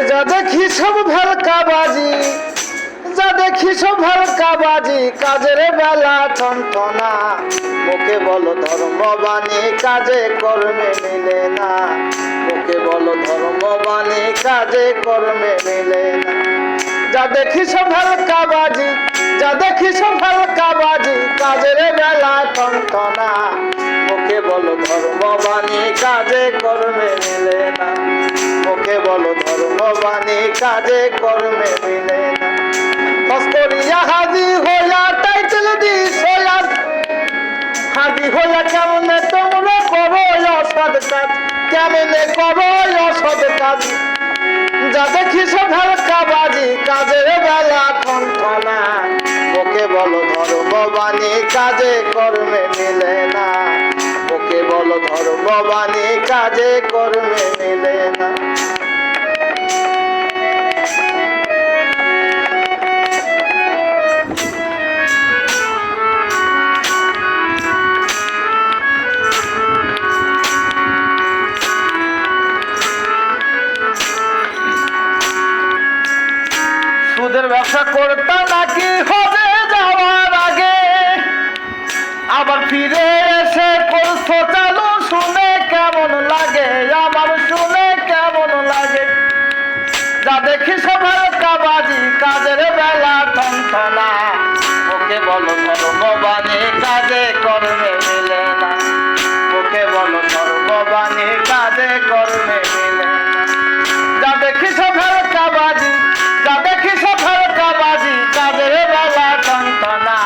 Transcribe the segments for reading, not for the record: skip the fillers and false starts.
যা দেখি সব ভেলকাবাজি, যা দেখি সব ভেলকাবাজি, কাজের বেলা টনটনা। মুখে বলো ধর্মবাণী, কাজে কর্মে মিলে না। মুখে বলো ধর্মবাণী, কাজে কর্মে মিলে না। যা দেখি সব ভেলকাবাজি, যা দেখি সব ভেলকাবাজি, কাজের বেলা টনটনা। মুখে বলো ধর্মবাণী, কাজে কর্মে মিলে না। মুখে বলো ধর্মবাণী, কাজে কর্মে মিলে না। করিয়া হাজি হইয়া টাইটেল দিস হইয়া, হাজি হইয়া কেমনে তোমরা করো অসৎ কাজ, কেমনে করো অসৎ কাজ। যা দেখি সব ভেলকাবাজি, কাজের বেলা টনটনা। মুখে বলো ধর্মবাণী, কাজে কর্মে মিলে না। মুখে বলো ধর্মবাণী, কাজে কর্মে মিলে না। সুদের ব্যবসা করতাম নাকি হবে যাওয়ার আগে, আবার ফিরে এসে করছো চালু, শুনে কেমন লাগে আমার, শুনে কেমন লাগে। যা দেখি সব ভেলকাবাজি, কাজের বেলা টনটনা। মুখে বলো ধর্মবাণী, কাজে কর্মে মিলে না। মুখে বলো ধর্মবাণী, কাজে কর্মে মিলে না। যা দেখি সব ভেলকাবাজি, যা দেখি সব ভেলকাবাজি, কাজের বেলা টনটনা।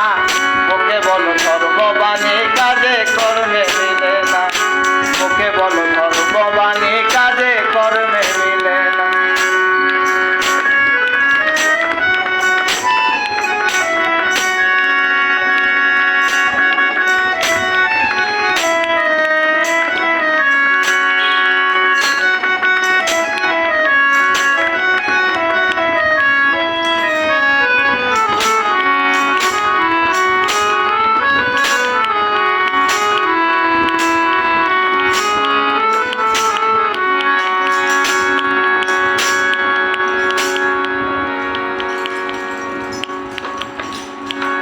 মুখে বলো ধর্মবাণী, কাজে কর্মে মিলে না। মুখে বলো ধর্মবাণী, কাজে কর্মে মিলে না।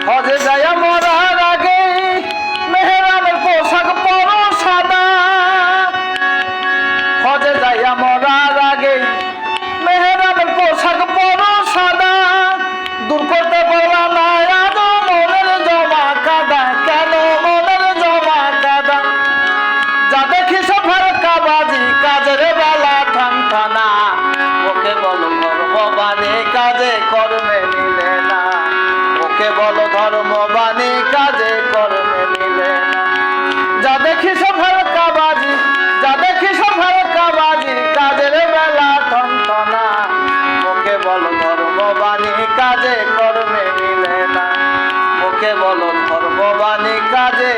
হজে যাইয়া মরার আগে মেহরামের পোশাক পরো সাদা। হজে যাইয়া মরার আগে মেহরামের পোশাক পরো সাদা। দূর করতে পারলাম না আদৌ মনের জমা কাদা, কেন মনের জমা কাদা। যা দেখি সব ভেলকাবাজি, কাজের বেলা টনটনা। মুখে বলো ধর্মবাণী, কাজে কর্মে মিলে না। মুখে বলো ধর্মবাণী, কাজে কর্মে মিলে না। যা দেখি সব ভেলকাবাজি, যা দেখি সব ভেলকাবাজি, কাজের বেলা টনটনা। মুখে বলো ধর্মবাণী, কাজে কর্মে মিলে না। মুখে বলো ধর্মবাণী, কাজে